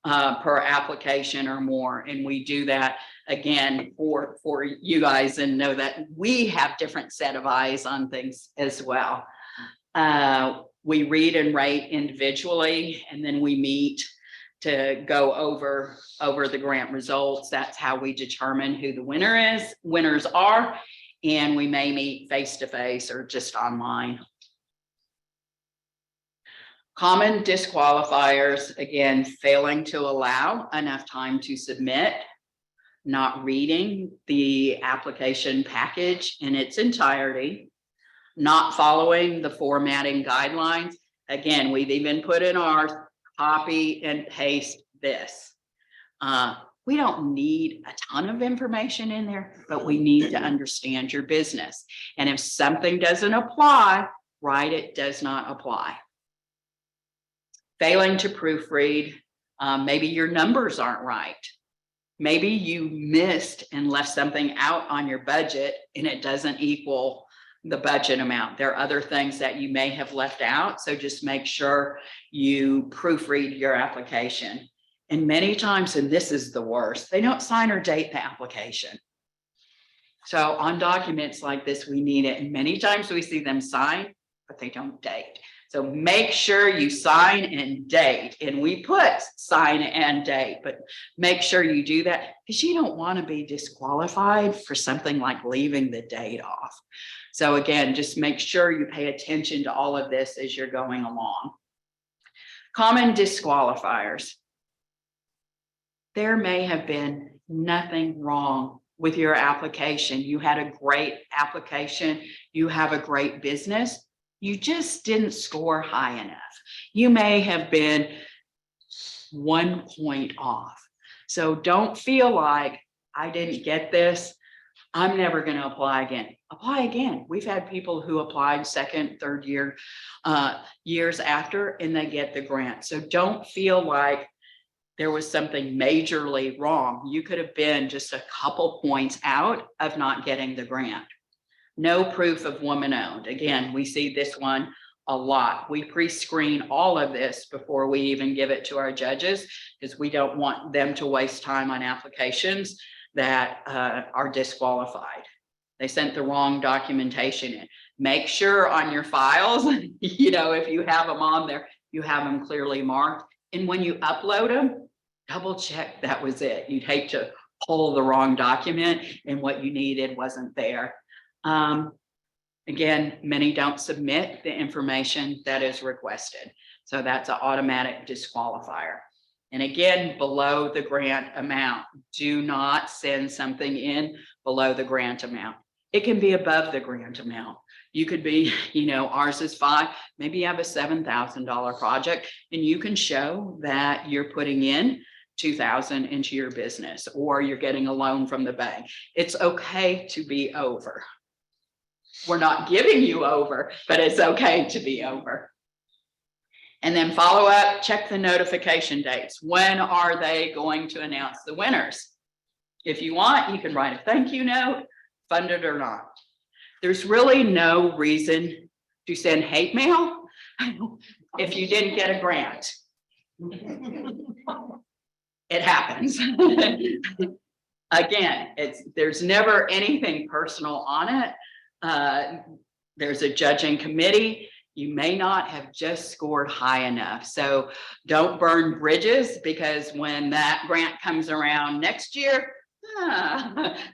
per application or more. And we do that again for you guys, and know that we have different set of eyes on things as well. We read and rate individually, and then we meet to go over the grant results. That's how we determine who the winners are, and we may meet face-to-face or just online. Common disqualifiers, again, failing to allow enough time to submit, not reading the application package in its entirety, not following the formatting guidelines. Again, we've even put in our copy and paste this. We don't need a ton of information in there, but we need to understand your business. And if something doesn't apply, write it does not apply. Failing to proofread, maybe your numbers aren't right. Maybe you missed and left something out on your budget and it doesn't equal the budget amount. There are other things that you may have left out. So just make sure you proofread your application. And many times, and this is the worst, they don't sign or date the application. So on documents like this, we need it. And many times we see them sign, but they don't date. So make sure you sign and date, and we put sign and date, but make sure you do that because you don't want to be disqualified for something like leaving the date off. So again, just make sure you pay attention to all of this as you're going along. Common disqualifiers. There may have been nothing wrong with your application. You had a great application. You have a great business. You just didn't score high enough. You may have been 1 point off. So don't feel like I didn't get this. I'm never going to apply again. Apply again. We've had people who applied second, third year, years after, and they get the grant. So don't feel like there was something majorly wrong. You could have been just a couple points out of not getting the grant. No proof of woman-owned. Again, we see this one a lot. We pre-screen all of this before we even give it to our judges because we don't want them to waste time on applications that are disqualified. They sent the wrong documentation in. Make sure on your files, you know, if you have them on there, you have them clearly marked. And when you upload them, double check that was it. You'd hate to pull the wrong document and what you needed wasn't there. Again, many don't submit the information that is requested. So that's an automatic disqualifier. And again, below the grant amount. Do not send something in below the grant amount. It can be above the grant amount. You could be, ours is 5, maybe you have a $7,000 project and you can show that you're putting in 2,000 into your business, or you're getting a loan from the bank. It's okay to be over. We're not giving you over, but it's okay to be over. And then follow up, check the notification dates. When are they going to announce the winners? If you want, you can write a thank you note, funded or not. There's really no reason to send hate mail if you didn't get a grant. It happens. Again, there's never anything personal on it. There's a judging committee. You may not have just scored high enough. So don't burn bridges, because when that grant comes around next year,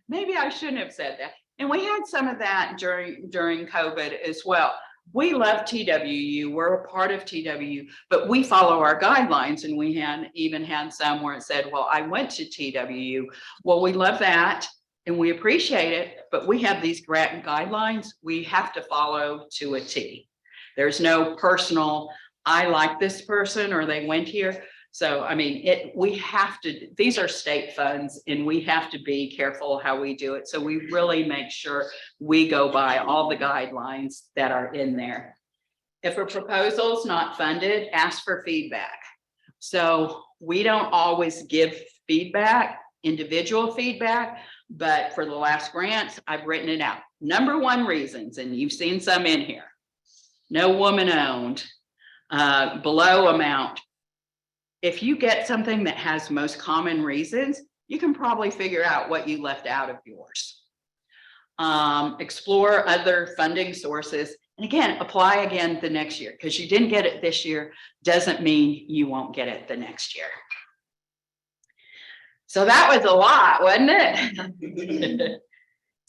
maybe I shouldn't have said that. And we had some of that during COVID as well. We love TWU, we're a part of TWU, but we follow our guidelines, and we even had some where it said, well, I went to TWU. Well, we love that and we appreciate it, but we have these grant guidelines we have to follow to a T. There's no personal, I like this person or they went here. So, I mean, we have to, these are state funds and we have to be careful how we do it. So we really make sure we go by all the guidelines that are in there. If a proposal is not funded, ask for feedback. So we don't always give feedback, individual feedback, but for the last grants, I've written it out. Number 1 reasons, and you've seen some in here. No woman owned, below amount. If you get something that has most common reasons, you can probably figure out what you left out of yours. Explore other funding sources. And again, apply again the next year, because you didn't get it this year doesn't mean you won't get it the next year. So that was a lot, wasn't it?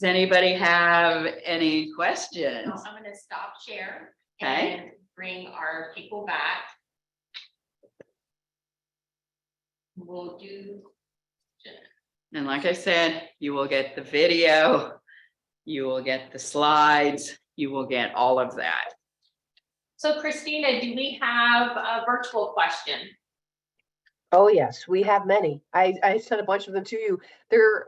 Does anybody have any questions? I'm going to stop share. Okay. And bring our people back. We'll do. And like I said, you will get the video, you will get the slides, you will get all of that. So Christina, do we have a virtual question? Oh, yes, we have many. I sent a bunch of them to you.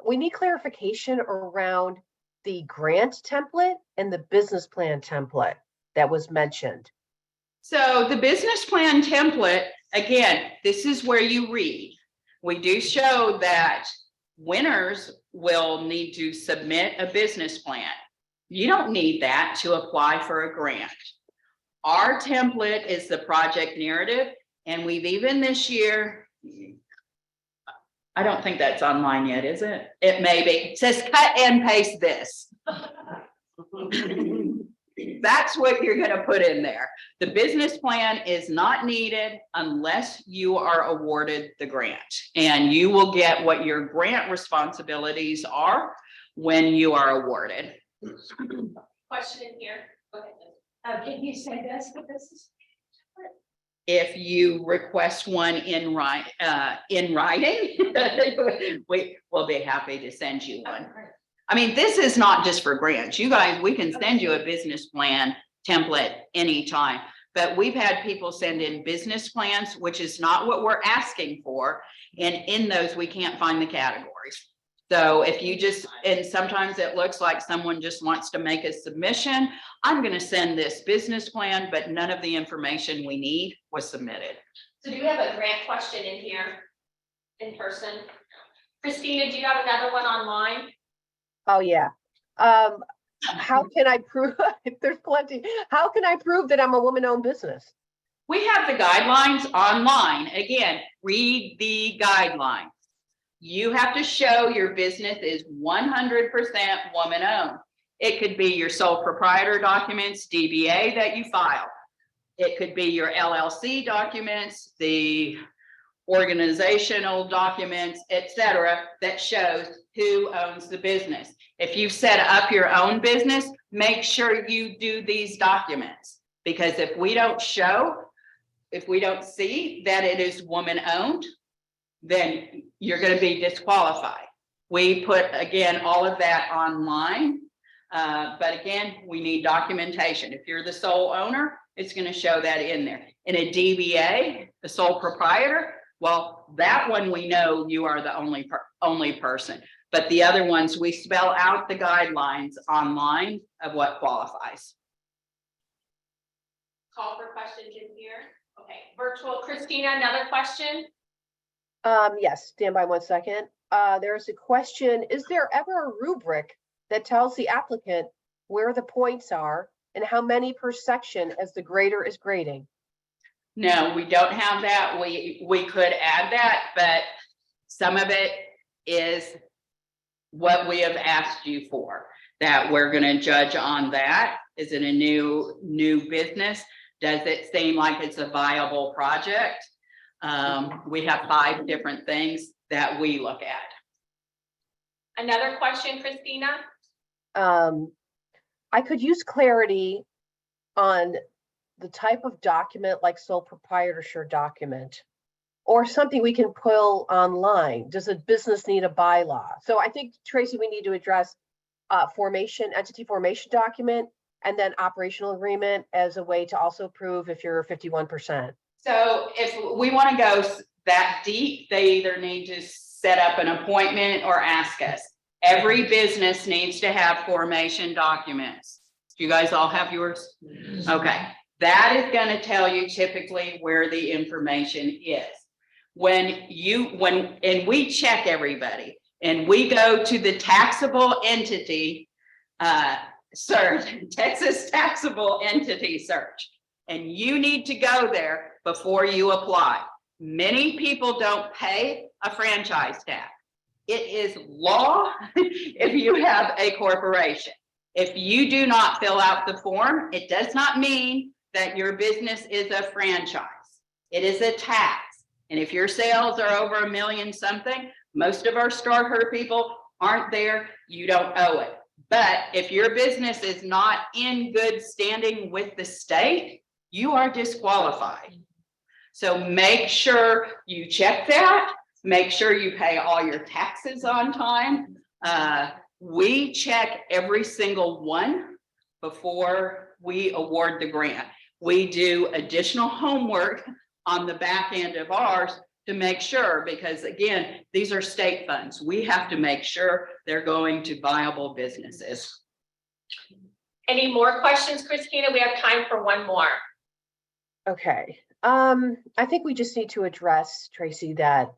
We need clarification around the grant template and the business plan template that was mentioned. So the business plan template, again, this is where you read. We do show that winners will need to submit a business plan. You don't need that to apply for a grant. Our template is the project narrative, and we've even this year, I don't think that's online yet, is it? It may be. It says cut and paste this. That's what you're going to put in there. The business plan is not needed unless you are awarded the grant, and you will get what your grant responsibilities are when you are awarded. Question in here. Go ahead. Can you say this? If you request one in writing, we will be happy to send you one. I mean, this is not just for grants. You guys, we can send you a business plan template anytime, but we've had people send in business plans, which is not what we're asking for. And in those, we can't find the categories. So if you just, and sometimes it looks like someone just wants to make a submission, I'm going to send this business plan, but none of the information we need was submitted. So do you have a grant question in here in person? Christina, do you have another one online? Oh, yeah. How can I prove, there's plenty, how can I prove that I'm a woman-owned business? We have the guidelines online. Again, read the guidelines. You have to show your business is 100% woman-owned. It could be your sole proprietor documents, DBA that you file. It could be your LLC documents, the organizational documents, etc., that shows who owns the business. If you set up your own business, make sure you do these documents, because if we don't show, if we don't see that it is woman-owned, then you're gonna be disqualified. We put, again, all of that online. But again, we need documentation. If you're the sole owner, it's gonna show that in there. In a DBA, the sole proprietor, well, that one we know you are the only person. But the other ones, we spell out the guidelines online of what qualifies. Call for questions in here. Okay, virtual. Christina, another question? Yes, stand by 1 second. There's a question, is there ever a rubric that tells the applicant where the points are and how many per section as the grader is grading? No, we don't have that. We could add that, but some of it is what we have asked you for, that we're gonna judge on that. Is it a new business? Does it seem like it's a viable project? We have 5 different things that we look at. Another question, Christina? I could use clarity on the type of document like sole proprietorship document or something we can pull online. Does a business need a bylaw? So I think, Tracy, we need to address entity formation document and then operational agreement as a way to also prove if you're 51%. So if we want to go that deep, they either need to set up an appointment or ask us. Every business needs to have formation documents. Do you guys all have yours? Okay. That is going to tell you typically where the information is. And we check everybody and we go to the taxable entity search, Texas taxable entity search. And you need to go there before you apply. Many people don't pay a franchise tax. It is law if you have a corporation. If you do not fill out the form, it does not mean that your business is a franchise. It is a tax. And if your sales are over $1 million something, most of our starter people aren't there, you don't owe it. But if your business is not in good standing with the state, you are disqualified. So make sure you check that. Make sure you pay all your taxes on time. We check every single one before we award the grant. We do additional homework on the back end of ours to make sure, because again, these are state funds. We have to make sure they're going to viable businesses. Any more questions, Christina? We have time for one more. Okay. I think we just need to address, Tracy, that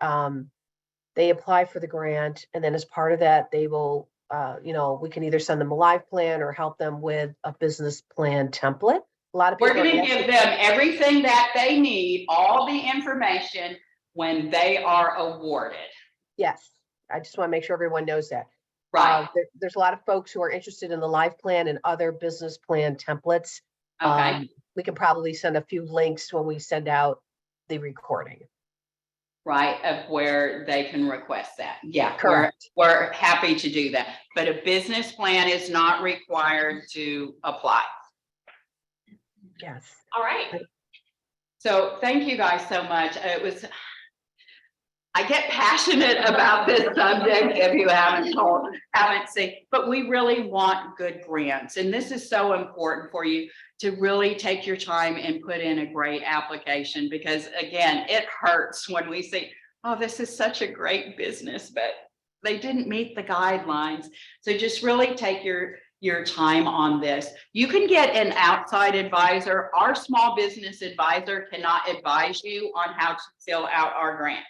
they apply for the grant, and then as part of that, they will, we can either send them a live plan or help them with a business plan template. A lot of people We're going to give them everything that they need, all the information when they are awarded. Yes, I just want to make sure everyone knows that. Right. There's a lot of folks who are interested in the live plan and other business plan templates. Okay. We can probably send a few links when we send out the recording. Right, of where they can request that. Yeah, Correct. We're happy to do that. But a business plan is not required to apply. Yes. All right. So thank you guys so much. I get passionate about this subject if you haven't seen, but we really want good grants. And this is so important for you to really take your time and put in a great application, because again, it hurts when we see, oh, this is such a great business, but they didn't meet the guidelines. So just really take your time on this. You can get an outside advisor. Our small business advisor cannot advise you on how to fill out our grant.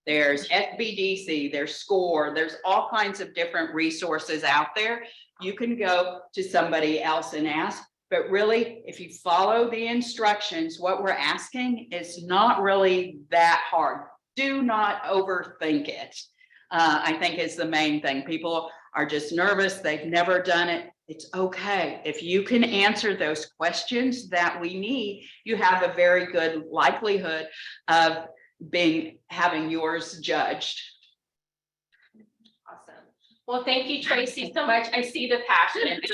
There's FBDC, there's SCORE, there's all kinds of different resources out there. You can go to somebody else and ask, but really, if you follow the instructions, what we're asking is not really that hard. Do not overthink it. I think is the main thing. People are just nervous. They've never done it. It's okay. If you can answer those questions that we need, you have a very good likelihood of having yours judged. Awesome. Well, thank you, Tracy, so much. I see the passion. It's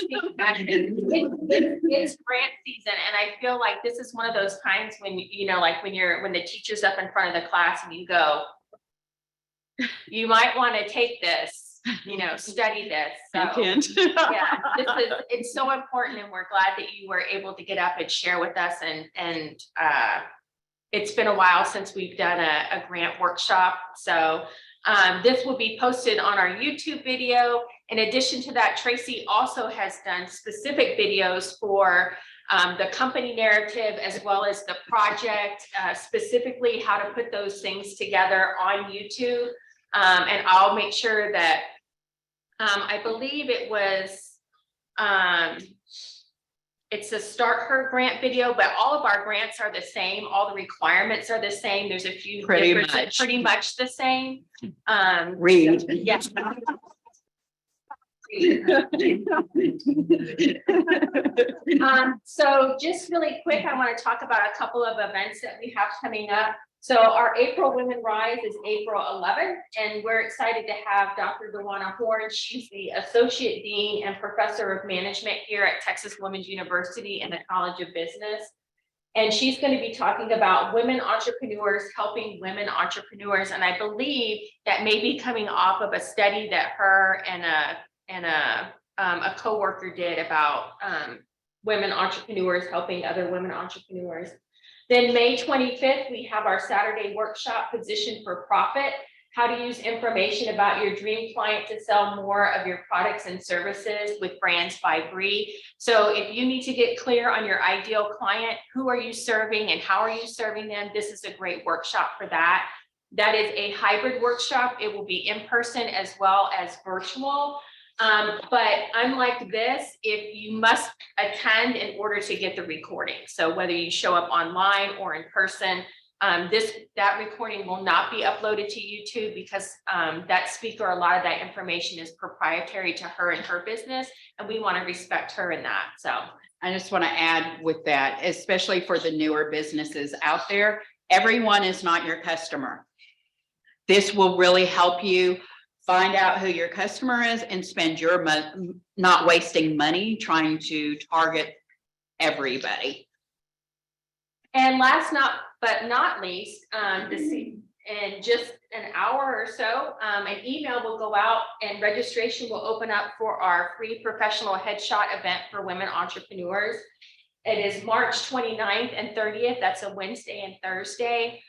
grant season, and I feel like this is one of those times when, like when the teacher's up in front of the class and you go, you might want to take this, study this. So, Hint. yeah, it's so important, and we're glad that you were able to get up and share with us, and it's been a while since we've done a grant workshop. So this will be posted on our YouTube video. In addition to that, Tracy also has done specific videos for the company narrative as well as the project, specifically how to put those things together on YouTube. And I'll make sure that I believe it was it's a Start Her grant video, but all of our grants are the same. All the requirements are the same. There's a few Pretty differences, pretty much the same. Read. Yes. So just really quick, I want to talk about a couple of events that we have coming up. So our April Women Rise is April 11th, and we're excited to have Dr. Dewana Horn. She's the Associate Dean and Professor of Management here at Texas Women's University in the College of Business. And she's going to be talking about women entrepreneurs helping women entrepreneurs. And I believe that may be coming off of a study that her and a coworker did about women entrepreneurs helping other women entrepreneurs. Then May 25th, we have our Saturday workshop, Position for Profit, how to use information about your dream client to sell more of your products and services with Brands by Bree. So if you need to get clear on your ideal client, who are you serving and how are you serving them, this is a great workshop for that. That is a hybrid workshop. It will be in person as well as virtual. But unlike this, if you must attend in order to get the recording. So whether you show up online or in person, that recording will not be uploaded to YouTube because that speaker, a lot of that information is proprietary to her and her business, and we want to respect her in that. So I just want to add with that, especially for the newer businesses out there, everyone is not your customer. This will really help you find out who your customer is and spend your money, not wasting money trying to target everybody. And last but not least, in just an hour or so, an email will go out and registration will open up for our free professional headshot event for women entrepreneurs. It is March 29th and 30th. That's a Wednesday and Thursday.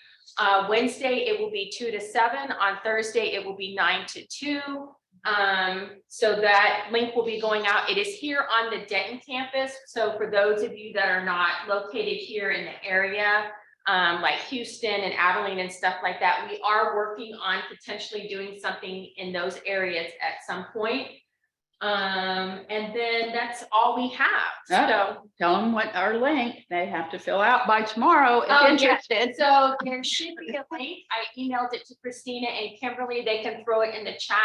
Wednesday, it will be 2 to 7. On Thursday, it will be 9 to 2. So that link will be going out. It is here on the Denton campus. So for those of you that are not located here in the area, like Houston and Abilene and stuff like that, we are working on potentially doing something in those areas at some point. And then that's all we have. So tell them what our link they have to fill out by tomorrow if interested. So there should be a link. I emailed it to Christina and Kimberly. They can throw it in the chat.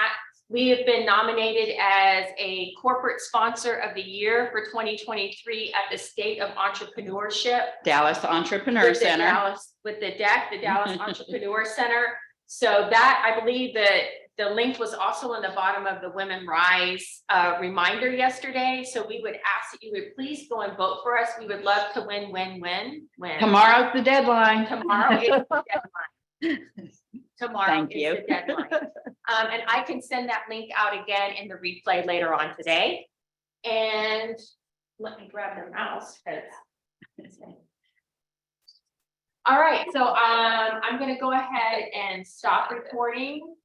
We have been nominated as a corporate sponsor of the year for 2023 at the State of Entrepreneurship. Dallas Entrepreneur Center. With the DEC, the Dallas Entrepreneur Center. So that, I believe that the link was also on the bottom of the WomenRISE reminder yesterday. So we would ask that you would please go and vote for us. We would love to win. Tomorrow's the deadline. Tomorrow is the deadline. Tomorrow Thank you. is the deadline. And I can send that link out again in the replay later on today. And let me grab the mouse. All right, so I'm going to go ahead and stop recording.